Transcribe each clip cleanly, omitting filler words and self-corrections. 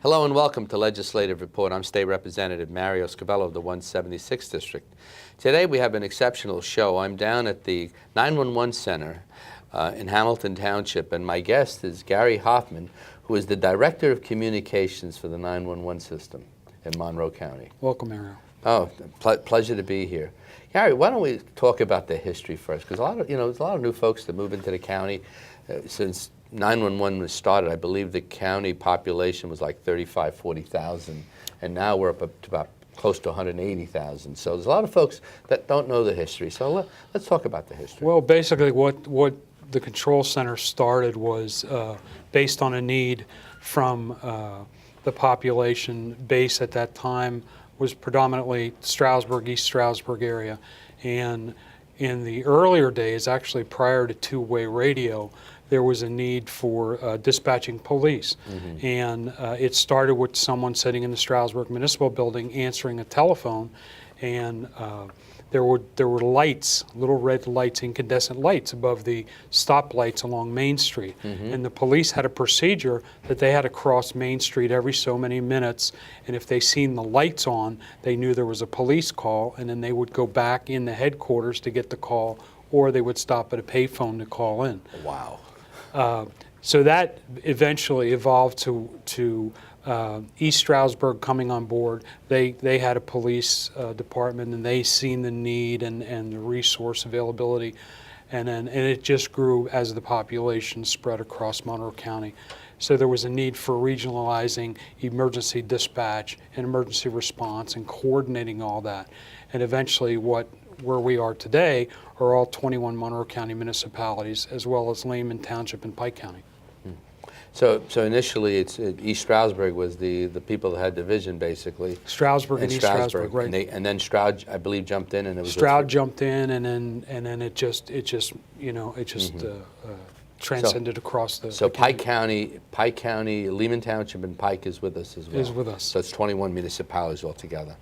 Hello and welcome to Legislative Report. I'm State Representative Mario Scavello of the 176th District. Today we have an exceptional show. I'm down at the 911 Center in Hamilton Township, and my guest is Gary Hoffman, who is the Director of Communications for the 911 system in Monroe County. Welcome, Mario. Oh, pleasure to be here. Gary, why don't we talk about the history first? Because there's a lot of new folks that move into the county since 911 was started. I believe the county population was like 35, 40,000, and now we're up to about close to 180,000. So there's a lot of folks that don't know the history. So let's talk about the history. Well, basically what the control center started was based on a need from the population base at that time was predominantly Stroudsburg, East Stroudsburg area. And in the earlier days, actually prior to two-way radio, there was a need for dispatching police. Mm-hmm. And it started with someone sitting in the Stroudsburg Municipal Building answering a telephone, and there were lights, little red lights, incandescent lights above the stoplights along Main Street. Mm-hmm. And the police had a procedure that they had to cross Main Street every so many minutes, and if they seen the lights on, they knew there was a police call, and then they would go back in the headquarters to get the call, or they would stop at a payphone to call in. Wow. So that eventually evolved to East Stroudsburg coming on board. They had a police department, and they seen the need and the resource availability, and it just grew as the population spread across Monroe County. So there was a need for regionalizing emergency dispatch and emergency response and coordinating all that. And eventually where we are today are all 21 Monroe County municipalities, as well as Lehman Township and Pike County. So initially, East Stroudsburg was the people that had division, basically. Stroudsburg and East Stroudsburg, right? And then Stroud, I believe, jumped in, and it was Stroud jumped in, and then it just transcended across the. So Pike County, Lehman Township, and Pike is with us as well. Is with us. So it's 21 municipalities altogether.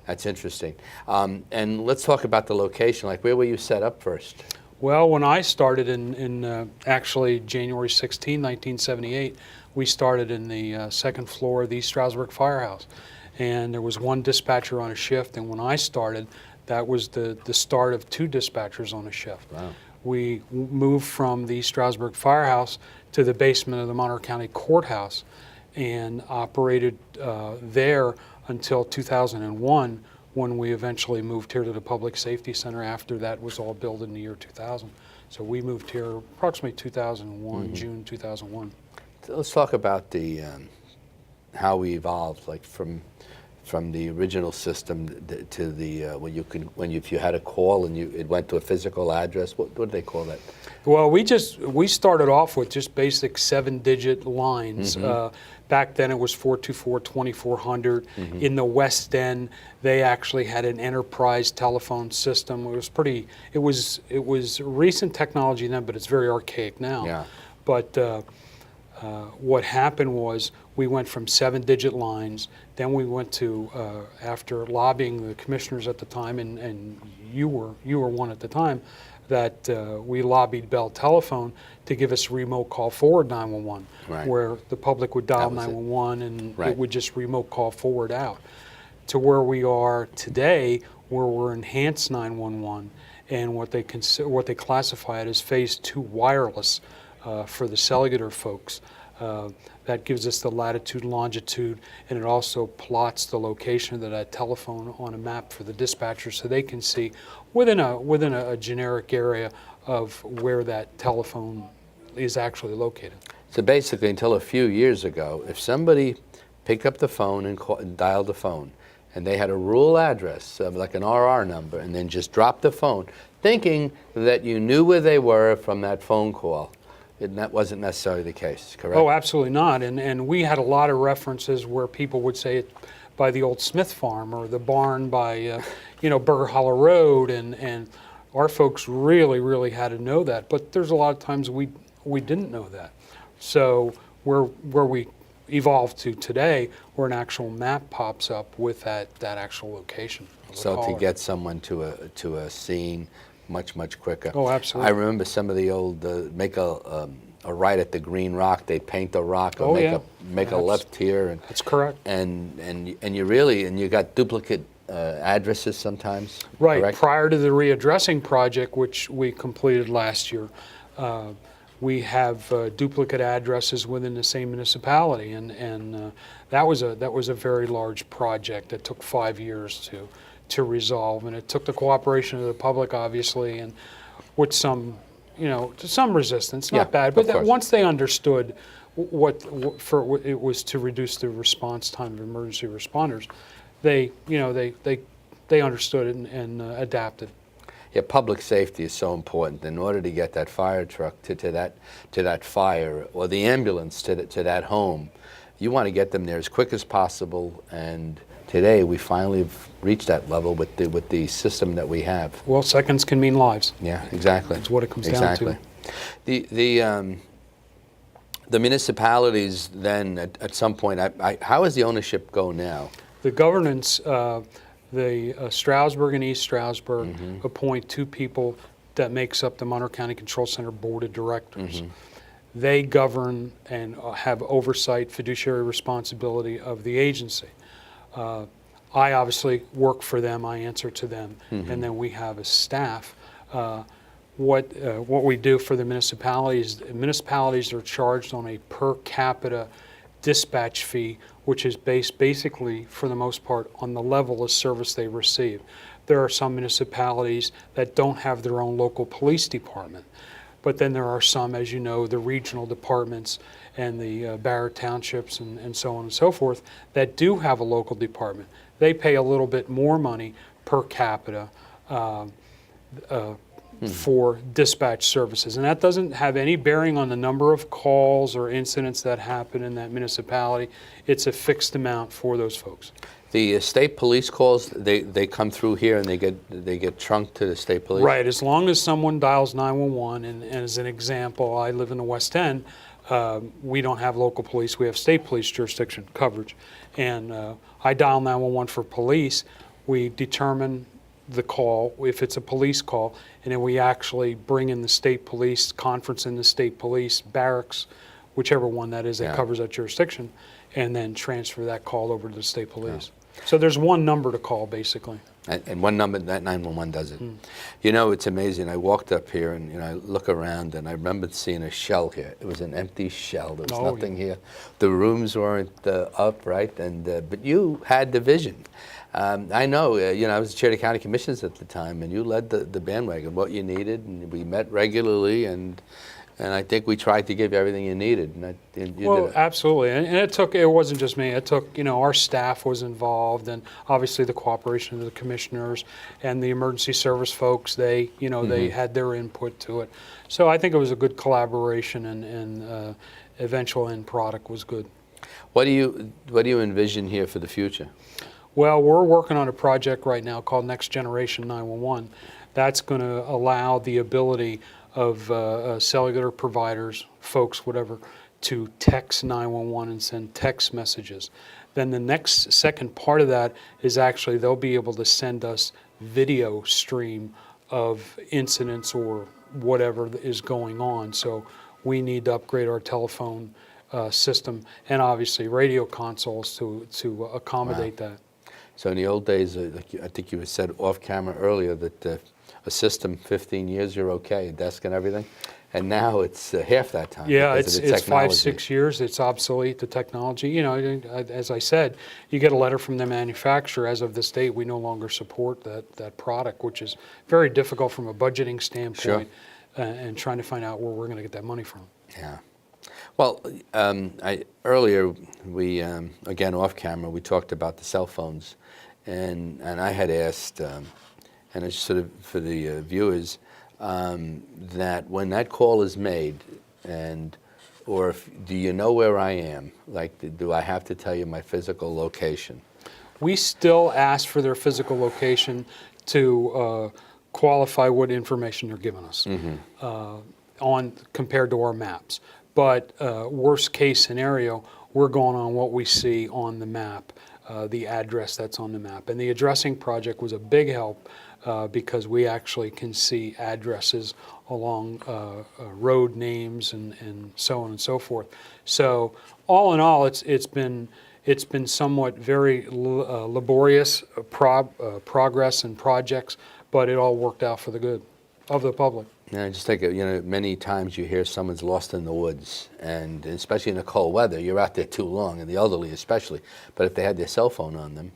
That's interesting. And let's talk about the location. Like, where were you set up first? Well, when I started in actually January 16, 1978, we started in the second floor of the East Stroudsburg Firehouse. And there was one dispatcher on a shift, and when I started, that was the start of two dispatchers on a shift. Wow. We moved from the East Stroudsburg Firehouse to the basement of the Monroe County Courthouse and operated there until 2001, when we eventually moved here to the Public Safety Center. After that was all built in the year 2000. So we moved here approximately 2001, mm-hmm. June 2001. So let's talk about the how we evolved, like from the original system to the if you had a call and it went to a physical address. What did they call that? Well, we started off with just basic 7-digit lines. Mm-hmm. Back then it was 424-2400. Mm-hmm. In the West End, they actually had an enterprise telephone system. It was recent technology then, but it's very archaic now. Yeah. But what happened was we went from 7-digit lines, then we went to, after lobbying the commissioners at the time, and you were one at the time, that we lobbied Bell Telephone to give us remote call forward 911, right, where the public would dial 911 and right, it would just remote call forward out, to where we are today, where we're enhanced 911 and what they classify it as phase 2 wireless for the cellular folks. That gives us the latitude, longitude, and it also plots the location of that telephone on a map for the dispatcher, so they can see within a generic area of where that telephone is actually located. So basically, until a few years ago, if somebody picked up the phone and dialed the phone, and they had a rural address, like an RR number, and then just dropped the phone, thinking that you knew where they were from that phone call, that wasn't necessarily the case, correct? Oh, absolutely not. And we had a lot of references where people would say it by the old Smith Farm or the barn by, Burger Hollow Road, and our folks really had to know that. But there's a lot of times we didn't know that. So where we evolved to today, where an actual map pops up with that actual location. So to get someone to a scene much quicker. Oh, absolutely. I remember some of the old make a right at the green rock. They paint the rock or Oh, make yeah. make a left here, and That's correct. you got duplicate addresses sometimes. Right. Correct? Prior to the readdressing project, which we completed last year, we have duplicate addresses within the same municipality, and that was a very large project that took 5 years to resolve, and it took the cooperation of the public, obviously, and with some some resistance. Not Yeah, bad, but of course. once they understood what it was to reduce the response time of emergency responders, they understood it and adapted. Yeah, public safety is so important. In order to get that fire truck to that fire, or the ambulance to that home, you want to get them there as quick as possible. And today we finally have reached that level with the system that we have. Well, seconds can mean lives. Yeah, exactly. That's what it comes down to. The municipalities then at some point, how does the ownership go now? The governance, Stroudsburg and East Stroudsburg appoint 2 people that makes up the Monroe County Control Center Board of Directors. They govern and have oversight, fiduciary responsibility of the agency. I obviously work for them, I answer to them, and then we have a staff. What we do for the municipalities are charged on a per capita dispatch fee, which is based basically, for the most part, on the level of service they receive. There are some municipalities that don't have their own local police department, but then there are some, as you know, the regional departments and the Barrett Townships and so on and so forth, that do have a local department. They pay a little bit more money per capita for dispatch services. And that doesn't have any bearing on the number of calls or incidents that happen in that municipality. It's a fixed amount for those folks. The state police calls, they come through here and they get trunked to the state police? Right, as long as someone dials 911, and as an example, I live in the West End, we don't have local police, we have state police jurisdiction coverage. And I dial 911 for police, we determine the call, if it's a police call, and then we actually bring in the state police, conference in the state police, barracks, whichever one that is that covers that jurisdiction, and then transfer that call over to the state police. So there's one number to call, basically. And one number, that 911 does it. You know, it's amazing. I walked up here and I look around and I remember seeing a shell here. It was an empty shell. There was nothing here. The rooms weren't up, right? And but you had the vision. I know, I was the chair of the county commissions at the time, and you led the bandwagon, what you needed, and we met regularly, and I think we tried to give you everything you needed. And you did it. Absolutely, and it wasn't just me. It took, our staff was involved, and obviously the cooperation of the commissioners and the emergency service folks. They, they had their input to it. So I think it was a good collaboration, and eventual end product was good. What do you envision here for the future? Well, we're working on a project right now called Next Generation 911. That's going to allow the ability of cellular providers, folks, whatever, to text 911 and send text messages. Then the second part of that is actually they'll be able to send us video stream of incidents or whatever is going on. So we need to upgrade our telephone system and obviously radio consoles to accommodate that. So in the old days, I think you said off camera earlier that a system 15 years you're okay, a desk and everything, and now it's half that time. Yeah, it's 5-6 years. It's obsolete, the technology. As I said, you get a letter from the manufacturer. As of this date, we no longer support that product, which is very difficult from a budgeting standpoint, and trying to find out where we're going to get that money from. Yeah. Well, earlier we again off camera we talked about the cell phones, and I had asked, and it's sort of for the viewers, that when that call is made, do you know where I am? Like, do I have to tell you my physical location? We still ask for their physical location to qualify what information they're giving us compared to our maps. But worst case scenario, we're going on what we see on the map. the address that's on the map. And the addressing project was a big help because we actually can see addresses along road names and so on and so forth. So all in all, it's been somewhat very laborious progress and projects, but it all worked out for the good of the public. Yeah, I just think, many times you hear someone's lost in the woods, and especially in the cold weather, you're out there too long, and the elderly especially. But if they had their cell phone on them.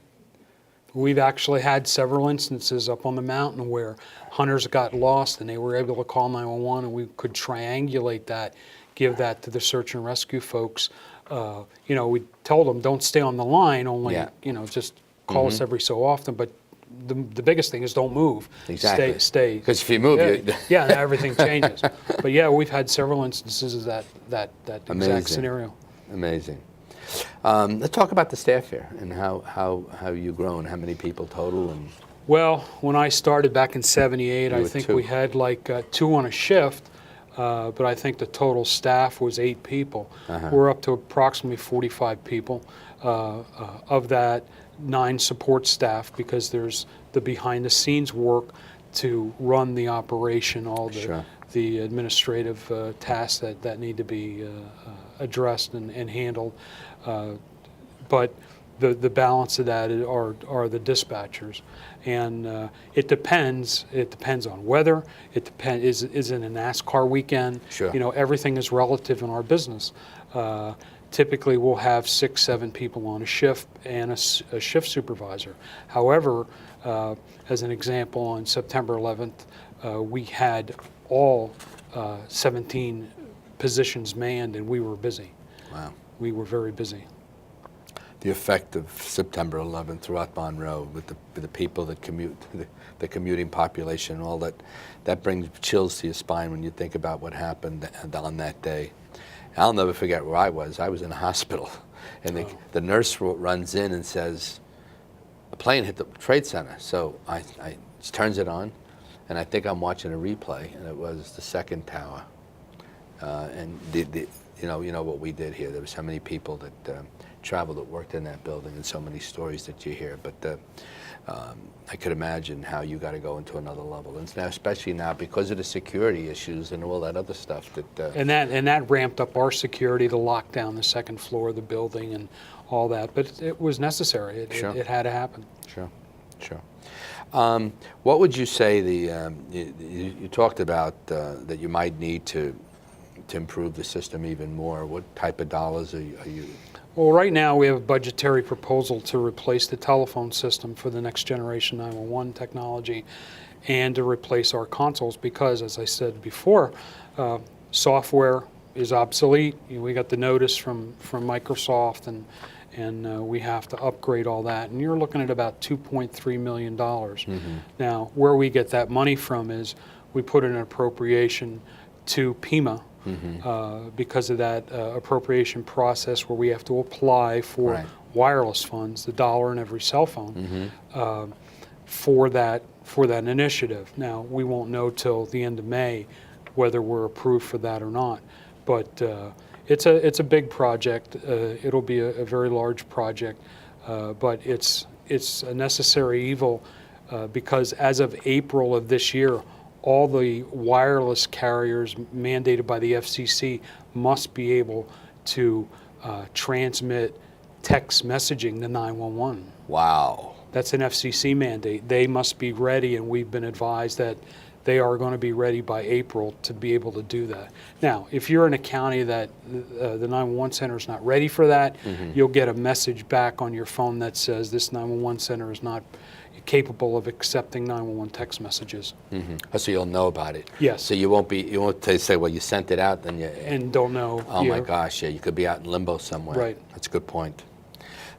We've actually had several instances up on the mountain where hunters got lost and they were able to call 911, and we could triangulate that, give that to the search and rescue folks. We told them, don't stay on the line, only, just call us every so often. But the biggest thing is don't move. Exactly. Stay. Because if you move, and everything changes. But yeah, we've had several instances of that exact scenario. Amazing. Let's talk about the staff here and how you've grown. How many people total? And well, when I started back in '78, I think we had like 2 on a shift. But I think the total staff was 8 people. We're up to approximately 45 people. Of that, 9 support staff, because there's the behind-the-scenes work to run the operation, all the administrative tasks that need to be addressed and handled. But the balance of that are the dispatchers, and it depends. It depends on weather. It depends. Is it a NASCAR weekend? Sure. Everything is relative in our business. Typically, we'll have 6, 7 people on a shift and a shift supervisor. However, as an example, on September 11th, we had all 17 positions manned, and we were busy. Wow. We were very busy. The effect of September 11th throughout Monroe with the people that commute, the commuting population, all that brings chills to your spine when you think about what happened on that day. I'll never forget where I was. I was in a hospital, and the nurse runs in and says, a plane hit the Trade Center. So I turns it on, and I think I'm watching a replay, and it was the second tower. And you know what we did here. There were so many people that traveled that worked in that building, and so many stories that you hear. But I could imagine how you got to go into another level, and now, especially now because of the security issues and all that other stuff. And that ramped up our security to lock down the second floor of the building and all that. But it was necessary. It had to happen. Sure. What would you say you talked about that you might need to improve the system even more? What type of dollars are you? Well, right now we have a budgetary proposal to replace the telephone system for the next generation 911 technology and to replace our consoles because, as I said before, software is obsolete. We got the notice from Microsoft, and we have to upgrade all that. And you're looking at about $2.3 million. Now, where we get that money from is we put in an appropriation to PEMA, because of that appropriation process where we have to apply for wireless funds, the dollar in every cell phone, for that initiative. Now, we won't know till the end of May whether we're approved for that or not, but it's a big project. It'll be a very large project, but it's a necessary evil because as of April of this year, all the wireless carriers mandated by the FCC must be able to transmit text messaging to 911. Wow. That's an FCC mandate. They must be ready, and we've been advised that they are going to be ready by April to be able to do that. Now, if you're in a county that the 911 center is not ready for that, you'll get a message back on your phone that says this 911 center is not capable of accepting 911 text messages. So you'll know about it. Yes. So you won't say, well, you sent it out, then you and don't know. Oh my gosh, yeah, you could be out in limbo somewhere. Right. That's a good point.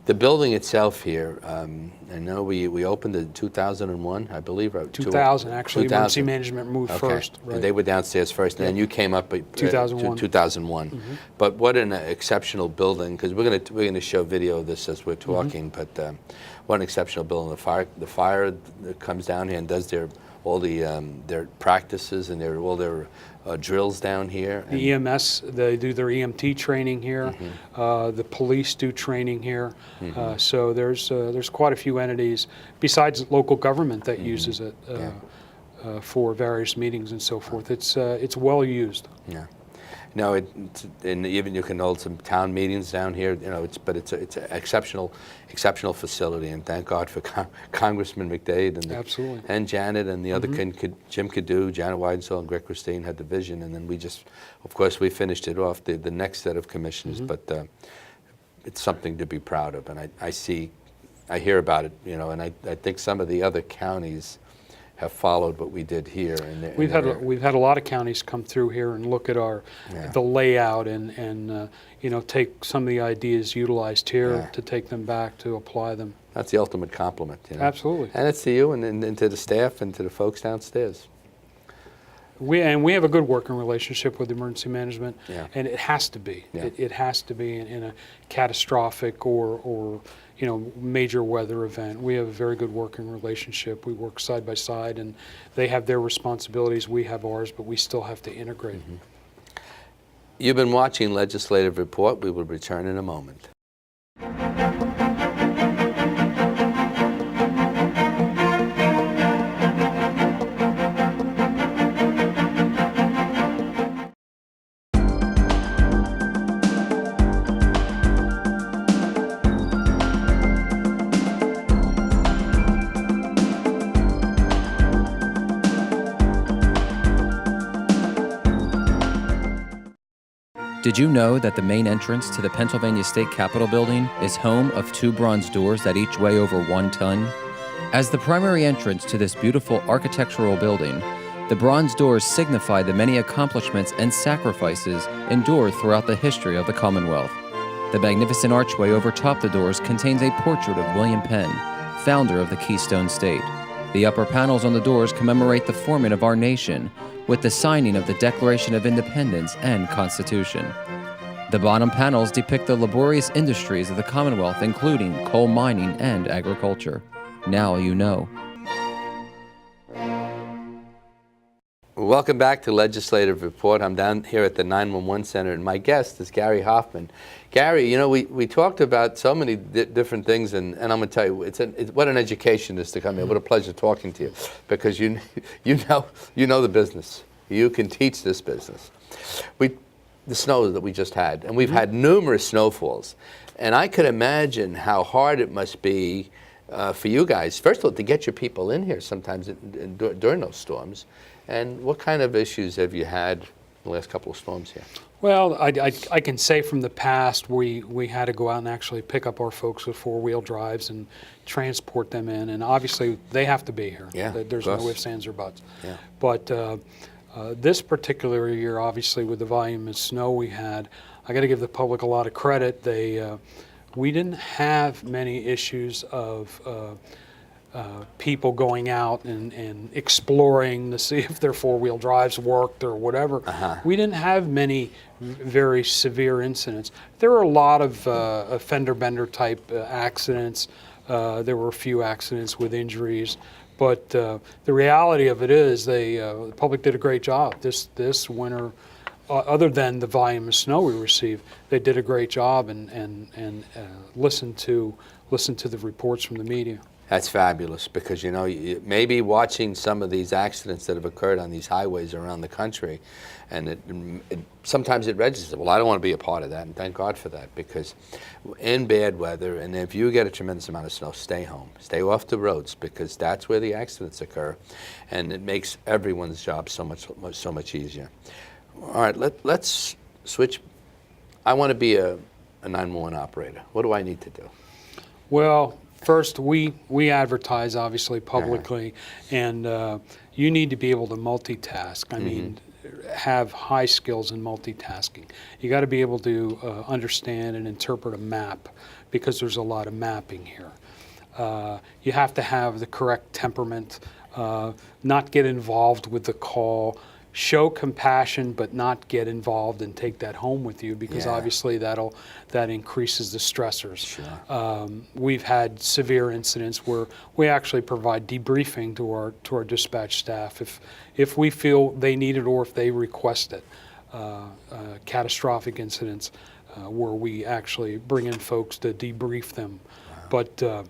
The building itself here, I know we opened in 2001, I believe. 2000, actually. 2000. Emergency management moved first. Right. And they were downstairs first, and then you came up 2001. 2001. But what an exceptional building, because we're going to show video of this as we're talking, but one exceptional building. The fire that comes down here and does their practices and all their drills down here. The EMS, they do their EMT training here. The police do training here. So there's quite a few entities besides local government that uses it for various meetings and so forth. It's well used. Yeah. No, and even you can hold some town meetings down here. You know, it's an exceptional facility, and thank God for Congressman McDade and Janet and the other Jim Cadu, Janet Weidenthal, and Greg Christine had the vision, and then of course, we finished it off the next set of commissioners. But it's something to be proud of, and I hear about it, you know, and I think some of the other counties have followed what we did here. We've had a lot of counties come through here and look at the layout and you know, take some of the ideas utilized here to take them back to apply them. That's the ultimate compliment, you know. Absolutely. And it's to you and to the staff and to the folks downstairs. We have a good working relationship with emergency management, and it has to be. Yeah. It has to be in a catastrophic or you know, major weather event. We have a very good working relationship. We work side by side, and they have their responsibilities, we have ours, but we still have to integrate. You've been watching Legislative Report. We will return in a moment. Did you know that the main entrance to the Pennsylvania State Capitol building is home of 2 bronze doors that each weigh over 1 ton? As the primary entrance to this beautiful architectural building, the bronze doors signify the many accomplishments and sacrifices endured throughout the history of the Commonwealth. The magnificent archway over top the doors contains a portrait of William Penn, founder of the Keystone State. The upper panels on the doors commemorate the forming of our nation, with the signing of the Declaration of Independence and Constitution. The bottom panels depict the laborious industries of the Commonwealth, including coal mining and agriculture. Now you know. Welcome back to Legislative Report. I'm down here at the 911 Center, and my guest is Gary Hoffman. Gary, you know, we talked about so many different things, and I'm going to tell you, what an education it is to come here. What a pleasure talking to you, because you know the business. You can teach this business. The snow that we just had, and we've had numerous snowfalls, and I could imagine how hard it must be for you guys, first of all, to get your people in here sometimes during those storms. And what kind of issues have you had in the last couple of storms here? Well, I can say from the past, we had to go out and actually pick up our folks with 4-wheel drives and transport them in, and obviously they have to be here. Yeah, there's no ifs, ands, or buts. Yeah. But this particular year, obviously, with the volume of snow we had, I got to give the public a lot of credit. We didn't have many issues of people going out and exploring to see if their 4-wheel drives worked or whatever. We didn't have many very severe incidents. There were a lot of fender bender type accidents. There were a few accidents with injuries, but the reality of it is the public did a great job this winter. Other than the volume of snow we received, they did a great job and listened to the reports from the media. That's fabulous, because, you know, maybe watching some of these accidents that have occurred on these highways around the country, and sometimes it registers. Well, I don't want to be a part of that, and thank God for that, because in bad weather, and if you get a tremendous amount of snow, stay home. Stay off the roads, because that's where the accidents occur, and it makes everyone's job so much easier. All right, let's switch. I want to be a 911 operator. What do I need to do? Well, first, we advertise, obviously, publicly, and you need to be able to multitask. I mean, have high skills in multitasking. You got to be able to understand and interpret a map, because there's a lot of mapping here. You have to have the correct temperament, not get involved with the call, show compassion but not get involved and take that home with you, because Yeah. obviously that increases the stressors. Sure. We've had severe incidents where we actually provide debriefing to our dispatch staff if we feel they need it or if they request it. Catastrophic incidents where we actually bring in folks to debrief them. Wow. But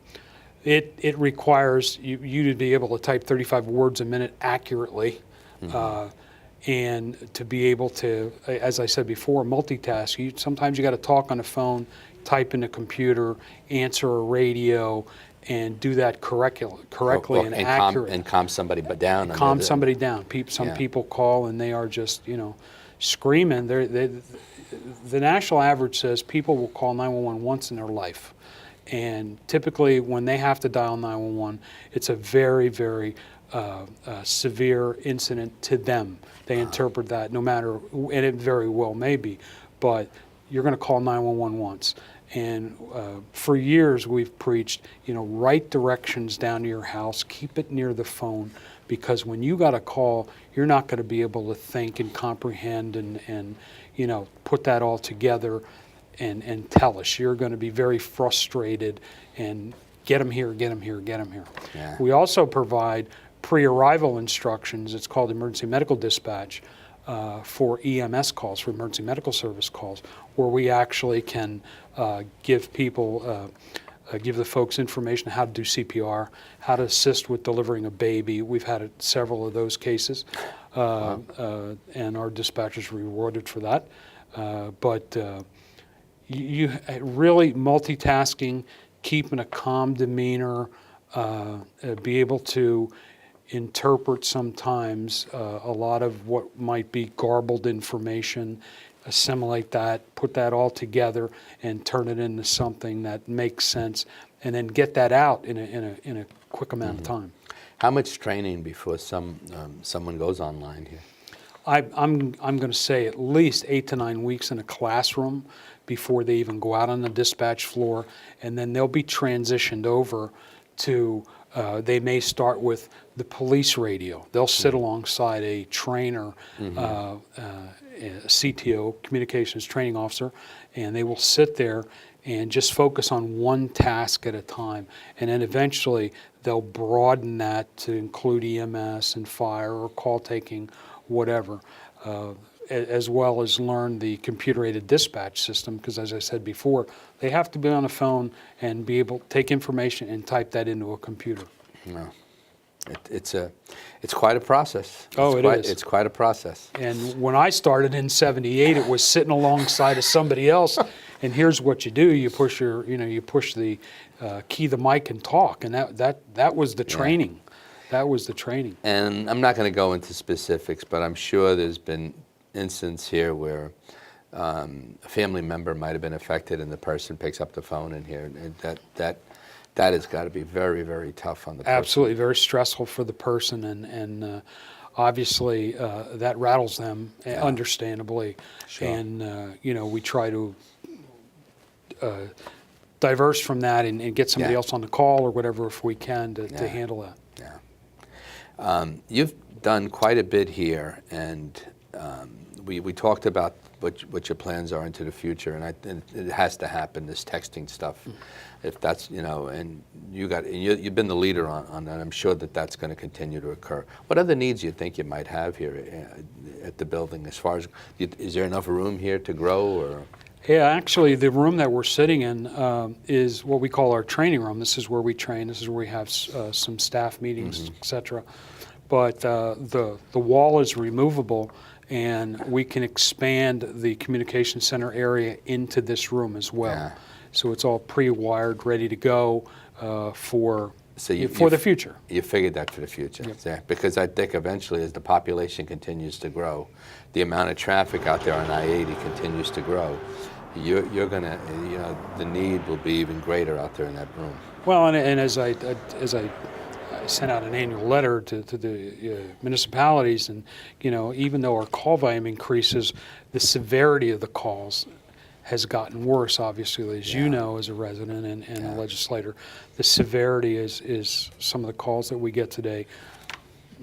it requires you to be able to type 35 words a minute accurately. And to be able to, as I said before, multitask. Sometimes you got to talk on the phone, type in the computer, answer a radio, and do that correctly and accurately. And calm somebody down. Calm somebody down. Some Yeah. people call and they are just, screaming. The national average says people will call 911 once in their life. And typically when they have to dial 911, it's a very, very severe incident to them. They interpret that no matter, and it very well may be, but you're going to call 911 once. And for years we've preached, write directions down to your house, keep it near the phone, because when you got a call, you're not going to be able to think and comprehend and put that all together and tell us. You're going to be very frustrated and get them here, get them here, get them here. Yeah. We also provide pre-arrival instructions. It's called emergency medical dispatch for EMS calls, for emergency medical service calls, where we actually can give people, give the folks information how to do CPR, how to assist with delivering a baby. We've had several of those cases, and our dispatchers were rewarded for that. But you really multitasking, keeping a calm demeanor, be able to interpret sometimes a lot of what might be garbled information, assimilate that, put that all together, and turn it into something that makes sense, and then get that out in a quick amount of time. How much training before someone goes online here? I'm going to say at least 8 to 9 weeks in a classroom before they even go out on the dispatch floor, and then they'll be transitioned over to, they may start with the police radio. They'll sit alongside a trainer, a CTO, communications training officer, and they will sit there and just focus on one task at a time. And then eventually they'll broaden that to include EMS and fire or call taking, whatever, as well as learn the computer-aided dispatch system, because as I said before, they have to be on the phone and be able to take information and type that into a computer. No. It's quite a process. It's quite a process. And when I started in '78, it was sitting alongside of somebody else, and here's what you do: you push the key, the mic, and talk, and that was the training. That was the training. And I'm not going to go into specifics, but I'm sure there's been instances here where a family member might have been affected, and the person picks up the phone and here, and that has got to be very, very tough on the person. Absolutely, very stressful for the person, and obviously that rattles them, understandably. Sure. And we try to diverse from that and get somebody else on the call or whatever if we can to handle that. Yeah. You've done quite a bit here, and we talked about what your plans are into the future, and it has to happen, this texting stuff. If that's, and you've been the leader on that, I'm sure that's going to continue to occur. What other needs do you think you might have here at the building, as far as, is there enough room here to grow, or? Yeah, actually, the room that we're sitting in is what we call our training room. This is where we train. This is where we have some staff meetings, et cetera. But the wall is removable, and we can expand the communication center area into this room as well. Yeah. So it's all pre-wired, ready to go for the future. You figured that for the future. Yep. Yeah, because I think eventually, as the population continues to grow, the amount of traffic out there on I-80 continues to grow. You're gonna, the need will be even greater out there in that room. Well, and as I sent out an annual letter to the municipalities, and even though our call volume increases, the severity of the calls has gotten worse, obviously, as you know, as a resident and a legislator. The severity is some of the calls that we get today.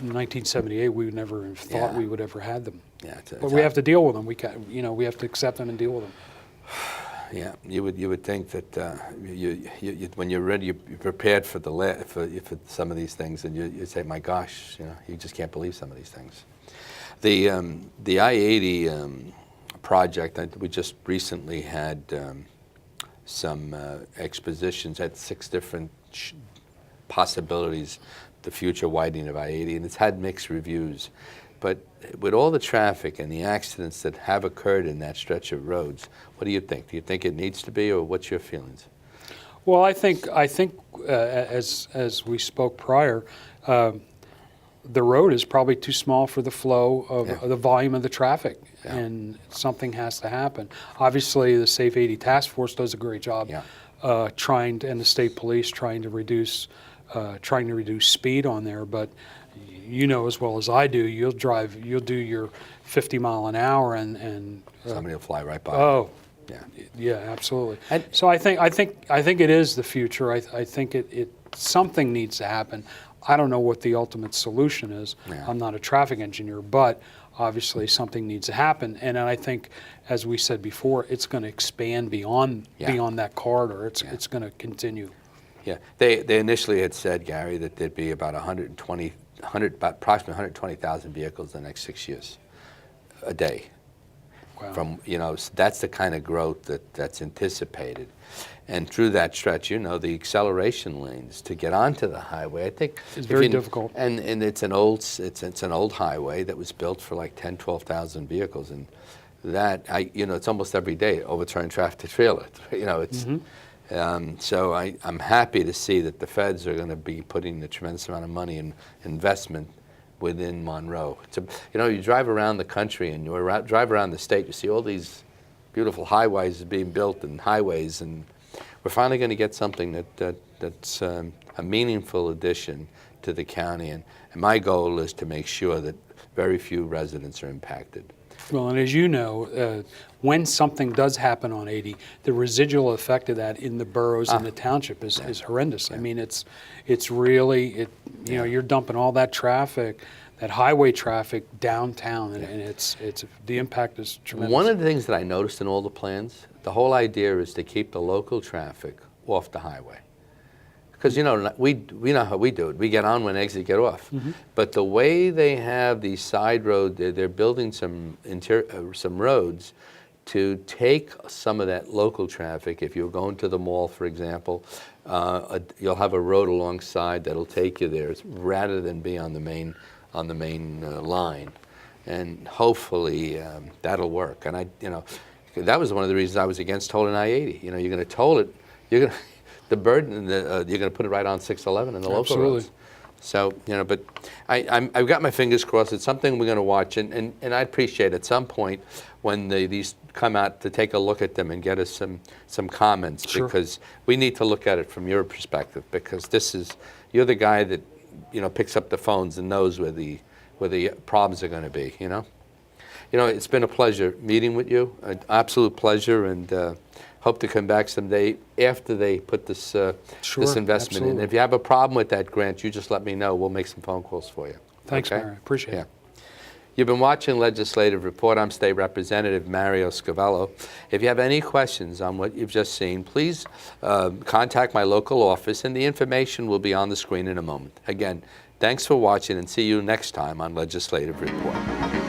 in 1978, we would never have thought Yeah. we would ever had them. Yeah, But we have to deal with them. We can, we have to accept them and deal with them. Yeah, you would think that when you're ready, you're prepared for for some of these things, and you say, my gosh, you just can't believe some of these things. The I-80 project, we just recently had some expositions at 6 different possibilities, the future widening of I-80, and it's had mixed reviews. But with all the traffic and the accidents that have occurred in that stretch of roads, what do you think? Do you think it needs to be, or what's your feelings? Well, I think as we spoke prior, the road is probably too small for the flow of the volume of the traffic, and something has to happen. Obviously, the Safe 80 Task Force does a great job and the state police trying to reduce speed on there, but you know as well as I do, you'll do your 50 mile an hour and Somebody will fly right by. Oh, yeah, yeah, absolutely. So I think it is the future. I think something needs to happen. I don't know what the ultimate solution is. Yeah. I'm not a traffic engineer, but obviously something needs to happen. And I think, as we said before, it's going to expand beyond that corridor. It's going to continue. Yeah, they initially had said, Gary, that there'd be about approximately 120,000 vehicles in the next 6 years, a day. Wow. So that's the kind of growth that's anticipated. And through that stretch, the acceleration lanes to get onto the highway, I think it's very difficult. And it's an old highway that was built for like 12,000 vehicles, and that it's almost every day overturn traffic trailer. So I'm happy to see that the feds are going to be putting a tremendous amount of money and investment within Monroe. You drive around the country and drive around the state, you see all these beautiful highways being built and highways, and we're finally going to get something that's a meaningful addition to the county, and my goal is to make sure that very few residents are impacted. Well, and as you know, when something does happen on 80, the residual effect of that in the boroughs and the township is horrendous. Yeah. I mean, it's really, you're dumping all that traffic, that highway traffic downtown, and it's the impact is tremendous. One of the things that I noticed in all the plans, the whole idea is to keep the local traffic off the highway. Because we know how we do it. We get on when exit, get off. Mm-hmm. But the way they have these side roads, they're building some roads to take some of that local traffic. If you're going to the mall, for example, you'll have a road alongside that'll take you there, rather than be on the main line. And hopefully that'll work. And that was one of the reasons I was against tolling I-80. You're going to toll it. The burden, you're going to put it right on 611 and the local roads. So, but I've got my fingers crossed. It's something we're going to watch, and I appreciate at some point when these come out to take a look at them and get us some comments, because we need to look at it from your perspective, because you're the guy that picks up the phones and knows where the problems are going to be. It's been a pleasure meeting with you, an absolute pleasure, and hope to come back someday after they put this investment in. If you have a problem with that grant, you just let me know. We'll make some phone calls for you. Thanks, Mario. Appreciate it. You've been watching Legislative Report. I'm State Representative Mario Scavello. If you have any questions on what you've just seen, please contact my local office, and the information will be on the screen in a moment. Again, thanks for watching, and see you next time on Legislative Report.